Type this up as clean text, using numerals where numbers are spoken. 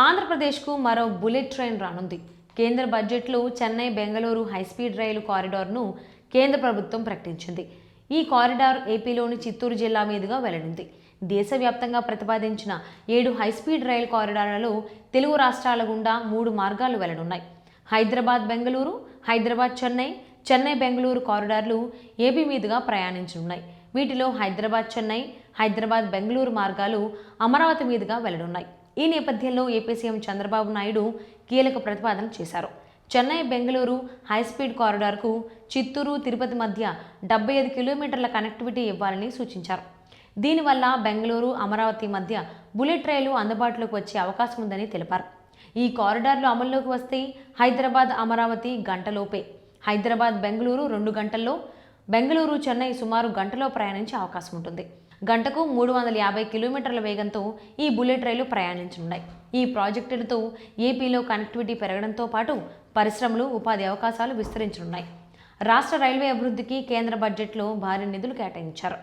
ఆంధ్రప్రదేశ్కు మరో bullet train రానుంది. కేంద్ర బడ్జెట్లో చెన్నై బెంగళూరు హైస్పీడ్ రైలు కారిడార్ను కేంద్ర ప్రభుత్వం ప్రకటించింది. ఈ కారిడార్ ఏపీలోని చిత్తూరు జిల్లా మీదుగా వెళ్లనుంది. దేశవ్యాప్తంగా ప్రతిపాదించిన 7 హైస్పీడ్ రైలు కారిడార్లలో తెలుగు రాష్ట్రాల గుండా 3 మార్గాలు వెళ్లనున్నాయి. హైదరాబాద్ బెంగళూరు, హైదరాబాద్ చెన్నై, చెన్నై బెంగళూరు కారిడార్లు ఏపీ మీదుగా ప్రయాణించనున్నాయి. వీటిలో హైదరాబాద్ చెన్నై, హైదరాబాద్ బెంగళూరు మార్గాలు అమరావతి మీదుగా వెళ్లనున్నాయి. ఈ నేపథ్యంలో ఏపీ సీఎం చంద్రబాబు నాయుడు కీలక ప్రతిపాదన చేశారు. చెన్నై బెంగళూరు హైస్పీడ్ కారిడార్కు చిత్తూరు, తిరుపతి మధ్య 75 కిలోమీటర్ల కనెక్టివిటీ ఇవ్వాలని సూచించారు. దీనివల్ల బెంగళూరు, అమరావతి మధ్య బుల్లెట్ రైలు అందుబాటులోకి వచ్చే అవకాశం ఉందని తెలిపారు. ఈ కారిడార్లు అమల్లోకి వస్తే హైదరాబాద్ అమరావతి గంటలోపే, హైదరాబాద్ బెంగళూరు 2 గంటల్లో, బెంగళూరు చెన్నై సుమారు గంటలో ప్రయాణించే అవకాశం ఉంటుంది. గంటకు 350 కిలోమీటర్ల వేగంతో ఈ బుల్లెట్ రైలు ప్రయాణించనున్నాయి. ఈ ప్రాజెక్టులతో ఏపీలో కనెక్టివిటీ పెరగడంతో పాటు పరిశ్రమలు, ఉపాధి అవకాశాలు విస్తరించనున్నాయి. రాష్ట్ర రైల్వే అభివృద్ధికి కేంద్ర బడ్జెట్లో భారీ నిధులు కేటాయించారు.